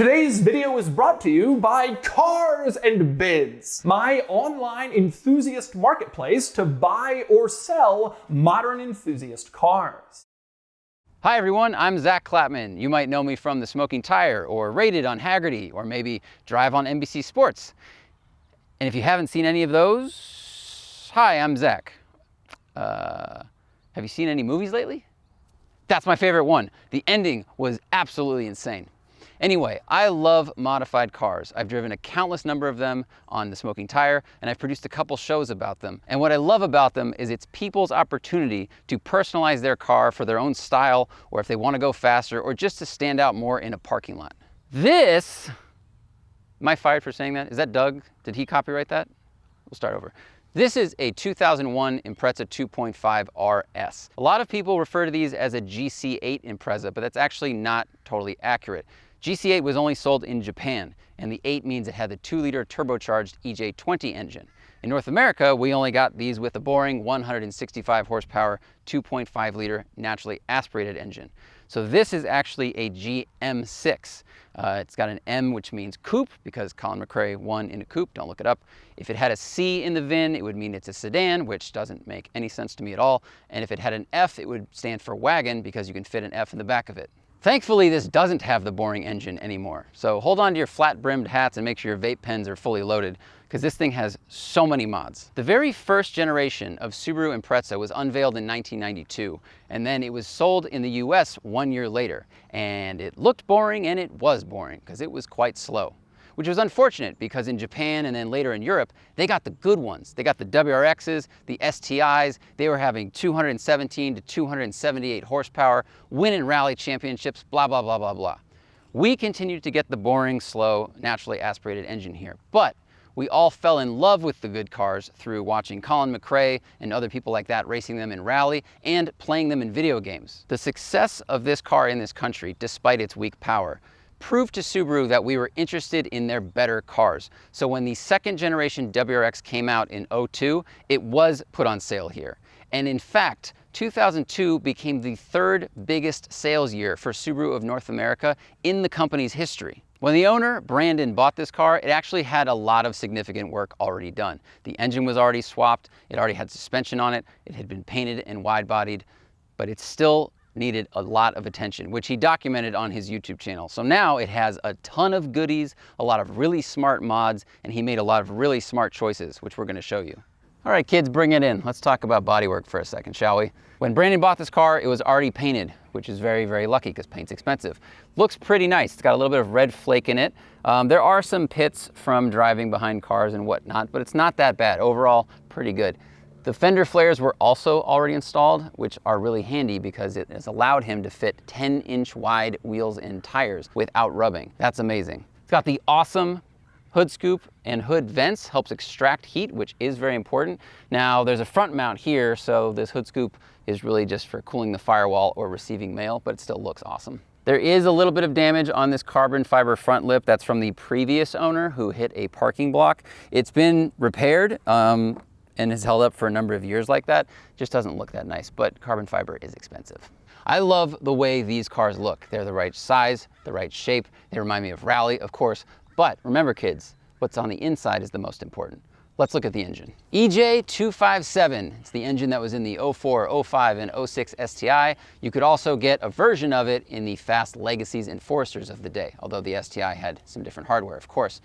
Today's video is brought to you by Cars and Bids, my online enthusiast marketplace to buy or sell modern enthusiast cars. Hi everyone, I'm Zack Clapman. You might know me from The Smoking Tire or Rated on Haggerty or maybe Drive on NBC Sports. And if you haven't seen any of those, hi, I'm Zack. Have you seen any movies lately? That's my favorite one. The ending was absolutely insane. Anyway, I love modified cars. I've driven a countless number of them on The Smoking Tire, and I've produced a couple shows about them. And what I love about them is it's people's opportunity to personalize their car for their own style, or if they want to go faster, or just to stand out more in a parking lot. This, am I fired for saying that? Is that Doug? Did he copyright that? We'll start over. This is a 2001 Impreza 2.5 RS. A lot of people refer to these as a GC8 Impreza, but that's actually not totally accurate. GC8 was only sold in Japan, and the 8 means it had the 2-liter turbocharged EJ205 engine. In North America, we only got these with a boring 165 horsepower, 2.5-liter naturally aspirated engine. So this is actually a GM6. It's got an M, which means coupe, because Colin McRae won in a coupe, don't look it up. If it had a C in the VIN, it would mean it's a sedan, which doesn't make any sense to me at all. And if it had an F, it would stand for wagon, because you can fit an F in the back of it. Thankfully, this doesn't have the boring engine anymore. So hold on to your flat-brimmed hats and make sure your vape pens are fully loaded, because this thing has so many mods. The very first generation of Subaru Impreza was unveiled in 1992, and then it was sold in the US 1 year later. And it looked boring, and it was boring, because it was quite slow. Which was unfortunate, because in Japan and then later in Europe, they got the good ones. They got the WRXs, the STIs. They were having 217 to 278 horsepower, winning rally championships, blah, blah, blah, blah, blah. We continued to get the boring, slow, naturally aspirated engine here. But we all fell in love with the good cars through watching Colin McRae and other people like that racing them in rally and playing them in video games. The success of this car in this country, despite its weak power, proved to Subaru that we were interested in their better cars. So when the second generation WRX came out in '02, it was put on sale here. And in fact, 2002 became the third biggest sales year for Subaru of North America in the company's history. When the owner, Brandon, bought this car, it actually had a lot of significant work already done. The engine was already swapped, it already had suspension on it, it had been painted and wide-bodied, but it still needed a lot of attention, which he documented on his YouTube channel. So now it has a ton of goodies, a lot of really smart mods, and he made a lot of really smart choices, which we're going to show you. All right, kids, bring it in. Let's talk about bodywork for a second, shall we? When Brandon bought this car, it was already painted, which is very, very lucky because paint's expensive. Looks pretty nice. It's got a little bit of red flake in it. There are some pits from driving behind cars and whatnot, but it's not that bad. Overall, pretty good. The fender flares were also already installed, which are really handy because it has allowed him to fit 10-inch wide wheels and tires without rubbing. That's amazing. It's got the awesome hood scoop and hood vents, helps extract heat, which is very important. Now, there's a front mount here, so this hood scoop is really just for cooling the firewall or receiving mail, but it still looks awesome. There is a little bit of damage on this carbon fiber front lip. That's from the previous owner who hit a parking block. It's been repaired, and has held up for a number of years like that. Just doesn't look that nice, but carbon fiber is expensive. I love the way these cars look. They're the right size, the right shape. They remind me of rally, of course, but remember kids, what's on the inside is the most important. Let's look at the engine. EJ257, it's the engine that was in the 04, 05, and 06 STI. You could also get a version of it in the Fast Legacies and Foresters of the day, although the STI had some different hardware, of course.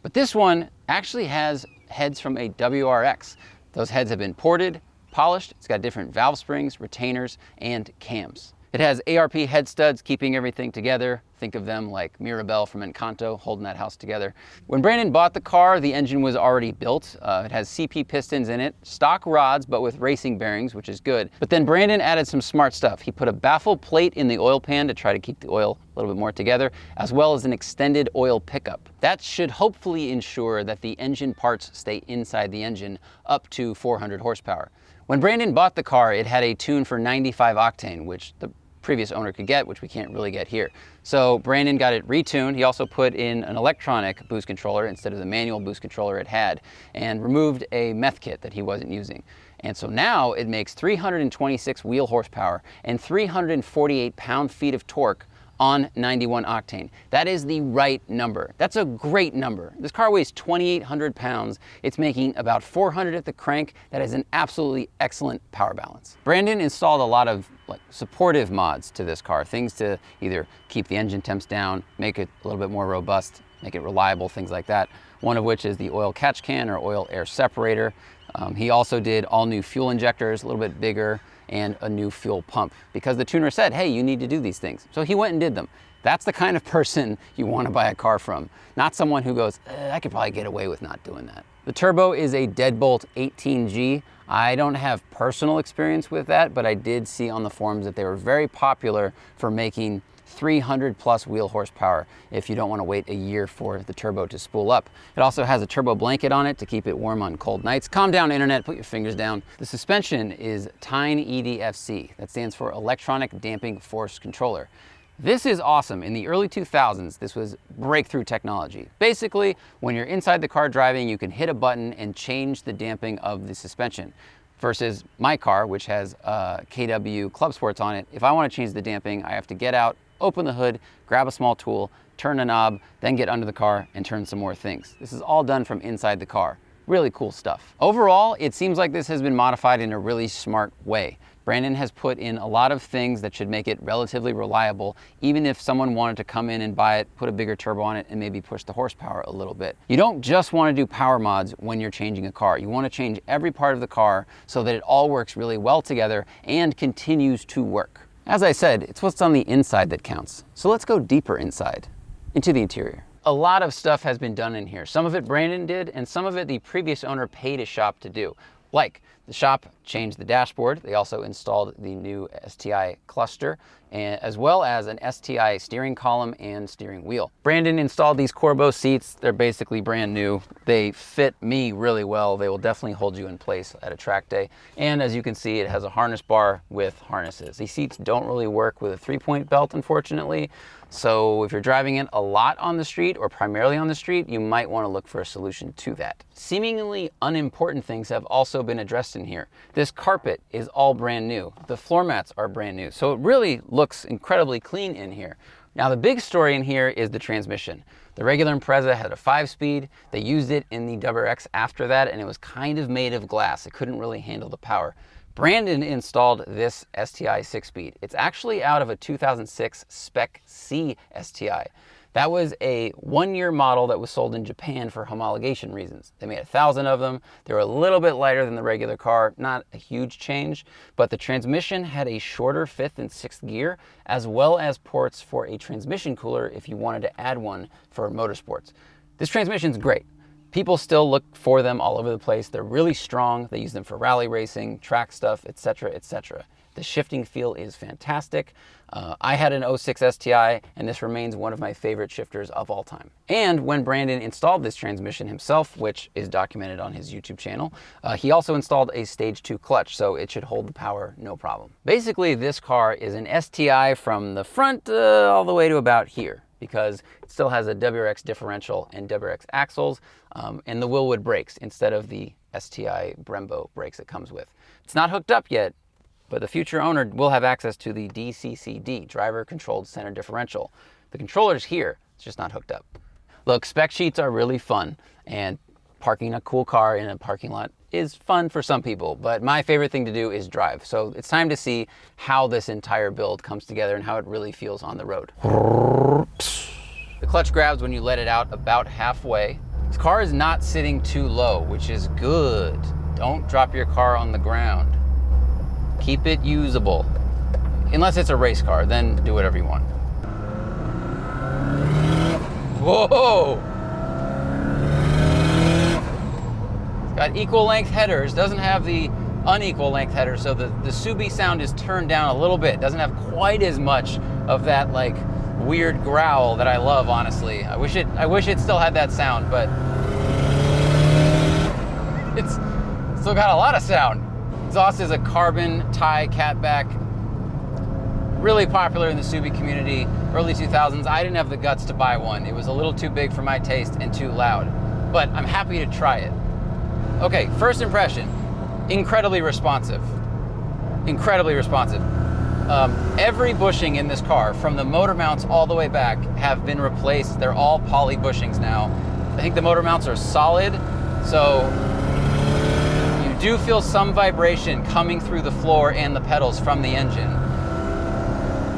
But this one actually has heads from a WRX. Those heads have been ported, polished. It's got different valve springs, retainers, and cams. It has ARP head studs keeping everything together. Think of them like Mirabelle from Encanto holding that house together. When Brandon bought the car, the engine was already built. It has CP pistons in it, stock rods, but with racing bearings, which is good. But then Brandon added some smart stuff. He put a baffle plate in the oil pan to try to keep the oil a little bit more together, as well as an extended oil pickup. That should hopefully ensure that the engine parts stay inside the engine up to 400 horsepower. When Brandon bought the car, it had a tune for 95 octane, which the previous owner could get, which we can't really get here. So Brandon got it retuned. He also put in an electronic boost controller instead of the manual boost controller it had, and removed a meth kit that he wasn't using. And so now it makes 326 wheel horsepower and 348 pound-feet of torque on 91 octane. That is the right number. That's a great number. This car weighs 2,800 pounds. It's making about 400 at the crank. That is an absolutely excellent power balance. Brandon installed a lot of supportive mods to this car, things to either keep the engine temps down, make it a little bit more robust, make it reliable, things like that. One of which is the oil catch can or oil air separator. He also did all new fuel injectors, a little bit bigger, and a new fuel pump because the tuner said, hey, you need to do these things. So he went and did them. That's the kind of person you want to buy a car from, not someone who goes, I could probably get away with not doing that. The turbo is a Deadbolt 18G. I don't have personal experience with that, but I did see on the forums that they were very popular for making 300 plus wheel horsepower if you don't want to wait a year for the turbo to spool up. It also has a turbo blanket on it to keep it warm on cold nights. Calm down, internet, put your fingers down. The suspension is Tyne EDFC. That stands for Electronic Damping Force Controller. This is awesome. In the early 2000s, this was breakthrough technology. Basically, when you're inside the car driving, you can hit a button and change the damping of the suspension. Versus my car, which has KW Club Sports on it. If I want to change the damping, I have to get out, open the hood, grab a small tool, turn a knob, then get under the car and turn some more things. This is all done from inside the car. Really cool stuff. Overall, it seems like this has been modified in a really smart way. Brandon has put in a lot of things that should make it relatively reliable, even if someone wanted to come in and buy it, put a bigger turbo on it, and maybe push the horsepower a little bit. You don't just want to do power mods when you're changing a car. You want to change every part of the car so that it all works really well together and continues to work. As I said, it's what's on the inside that counts. So let's go deeper inside, into the interior. A lot of stuff has been done in here. Some of it Brandon did, and some of it the previous owner paid a shop to do. Like, the shop changed the dashboard. They also installed the new STI cluster, as well as an STI steering column and steering wheel. Brandon installed these Corbeau seats. They're basically brand new. They fit me really well. They will definitely hold you in place at a track day. And as you can see, it has a harness bar with harnesses. These seats don't really work with a 3-point belt, unfortunately. So if you're driving it a lot on the street or primarily on the street, you might want to look for a solution to that. Seemingly unimportant things have also been addressed in here. This carpet is all brand new. The floor mats are brand new. So it really looks incredibly clean in here. Now the big story in here is the transmission. The regular Impreza had a 5-speed. They used it in the WRX after that, and it was kind of made of glass. It couldn't really handle the power. Brandon installed this STI 6-speed. It's actually out of a 2006 Spec-C STI. That was a 1-year model that was sold in Japan for homologation reasons. They made 1,000 of them. They were a little bit lighter than the regular car, not a huge change, but the transmission had a shorter 5th and 6th gear, as well as ports for a transmission cooler if you wanted to add one for motorsports. This transmission's great. People still look for them all over the place. They're really strong. They use them for rally racing, track stuff, etc., etc. The shifting feel is fantastic. I had an 06 STI, and this remains one of my favorite shifters of all time. And when Brandon installed this transmission himself, which is documented on his YouTube channel, he also installed a stage 2 clutch, so it should hold the power no problem. Basically, this car is an STI from the front all the way to about here, because it still has a WRX differential and WRX axles and the Wilwood brakes instead of the STI Brembo brakes it comes with. It's not hooked up yet, but the future owner will have access to the DCCD, driver controlled center differential. The controller's here, it's just not hooked up. Look, spec sheets are really fun, and parking a cool car in a parking lot is fun for some people, but my favorite thing to do is drive. So it's time to see how this entire build comes together and how it really feels on the road. The clutch grabs when you let it out about halfway. This car is not sitting too low, which is good. Don't drop your car on the ground. Keep it usable. Unless it's a race car, then do whatever you want. Whoa! It's got equal length headers, doesn't have the unequal length header, so the Subi sound is turned down a little bit. Doesn't have quite as much of that like weird growl that I love, honestly. I wish it still had that sound, but it's still got a lot of sound. Exhaust is a carbon tie catback. Really popular in the Subi community, early 2000s. I didn't have the guts to buy one. It was a little too big for my taste and too loud, but I'm happy to try it. Okay, first impression, incredibly responsive. Incredibly responsive. Every bushing in this car, from the motor mounts all the way back, have been replaced. They're all poly bushings now. I think the motor mounts are solid, so you do feel some vibration coming through the floor and the pedals from the engine.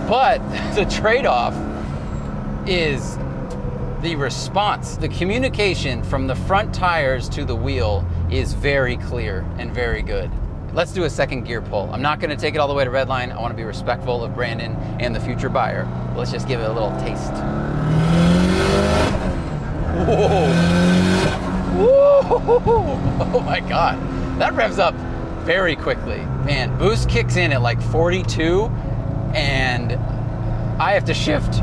But the trade-off is the response. The communication from the front tires to the wheel is very clear and very good. Let's do a second gear pull. I'm not gonna take it all the way to redline. I wanna be respectful of Brandon and the future buyer. Let's just give it a little taste. Whoa. Whoa. Oh my God. That revs up very quickly. Man, boost kicks in at like 42 and I have to shift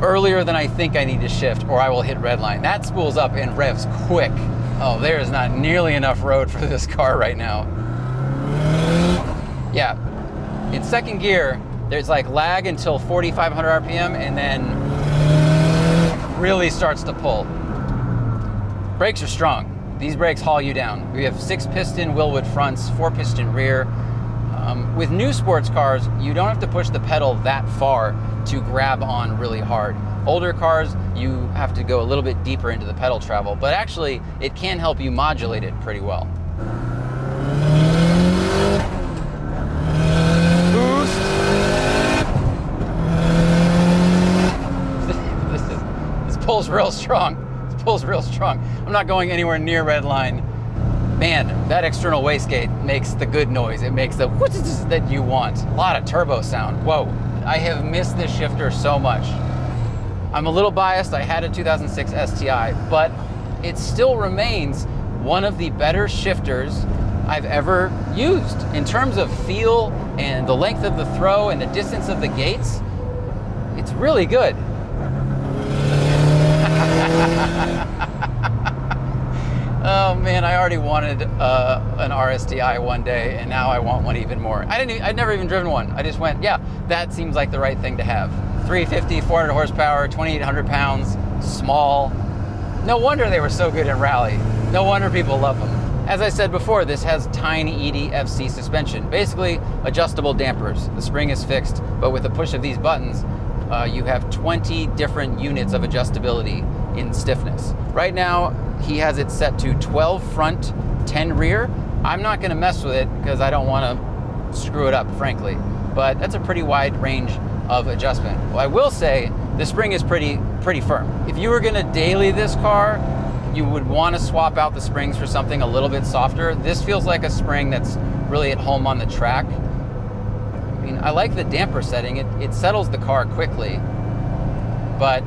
earlier than I think I need to shift or I will hit redline. That spools up and revs quick. Oh, there is not nearly enough road for this car right now. Yeah, in second gear, there's like lag until 4,500 RPM and then really starts to pull. Brakes are strong. These brakes haul you down. We have 6-piston Wilwood fronts, 4-piston rear. With new sports cars, you don't have to push the pedal that far to grab on really hard. Older cars, you have to go a little bit deeper into the pedal travel, but actually it can help you modulate it pretty well. Boost. This pulls real strong. This pulls real strong. I'm not going anywhere near redline. Man, that external wastegate makes the good noise. It makes the that you want. A lot of turbo sound. Whoa, I have missed this shifter so much. I'm a little biased. I had a 2006 STI, but it still remains one of the better shifters I've ever used. In terms of feel and the length of the throw and the distance of the gates, it's really good. Oh man, I already wanted an RSTI one day, and now I want one even more. I'd never even driven one. I just went, yeah, that seems like the right thing to have. 350, 400 horsepower, 2,800 pounds, small. No wonder they were so good in rally. No wonder people love them. As I said before, this has tiny EDFC suspension, basically adjustable dampers. The spring is fixed, but with the push of these buttons, you have 20 different units of adjustability in stiffness. Right now, he has it set to 12 front, 10 rear. I'm not gonna mess with it because I don't wanna screw it up, frankly. But that's a pretty wide range of adjustment. Well, I will say, the spring is pretty firm. If you were gonna daily this car, you would wanna swap out the springs for something a little bit softer. This feels like a spring that's really at home on the track. I mean, I like the damper setting. It settles the car quickly, but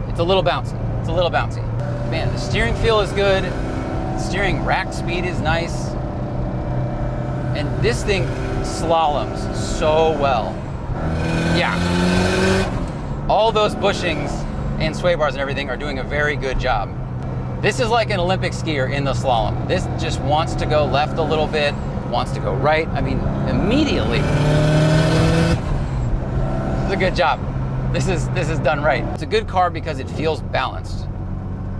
it's a little bouncy. It's a little bouncy. Man, the steering feel is good. The steering rack speed is nice. And this thing slaloms so well. Yeah. All those bushings and sway bars and everything are doing a very good job. This is like an Olympic skier in the slalom. This just wants to go left a little bit, wants to go right. I mean, immediately. This is a good job. This is done right. It's a good car because it feels balanced.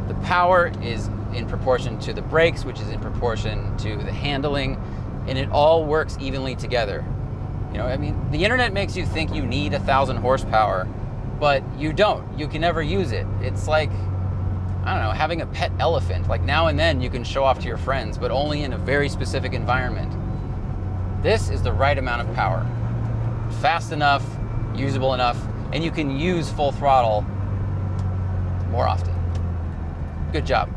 The power is in proportion to the brakes, which is in proportion to the handling, and it all works evenly together. You know, I mean, the internet makes you think you need 1,000 horsepower, but you don't. You can never use it. It's like, I don't know, having a pet elephant. Like now and then you can show off to your friends, but only in a very specific environment. This is the right amount of power. Fast enough, usable enough, and you can use full throttle more often. Good job.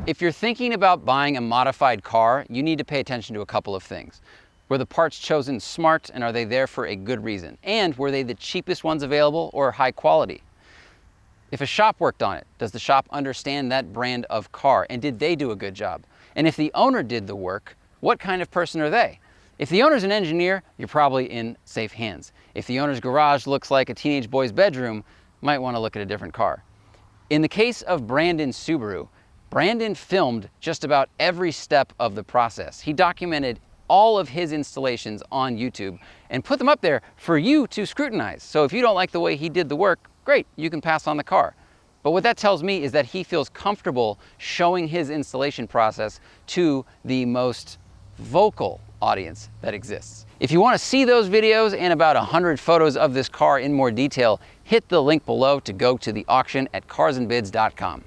If you're thinking about buying a modified car, you need to pay attention to a couple of things. Were the parts chosen smart, and are they there for a good reason? And were they the cheapest ones available or high quality? If a shop worked on it, does the shop understand that brand of car, and did they do a good job? And if the owner did the work, what kind of person are they? If the owner's an engineer, you're probably in safe hands. If the owner's garage looks like a teenage boy's bedroom, you might want to look at a different car. In the case of Brandon's Subaru, Brandon filmed just about every step of the process. He documented all of his installations on YouTube and put them up there for you to scrutinize. So if you don't like the way he did the work, great, you can pass on the car. But what that tells me is that he feels comfortable showing his installation process to the most vocal audience that exists. If you want to see those videos and about 100 photos of this car in more detail, hit the link below to go to the auction at carsandbids.com.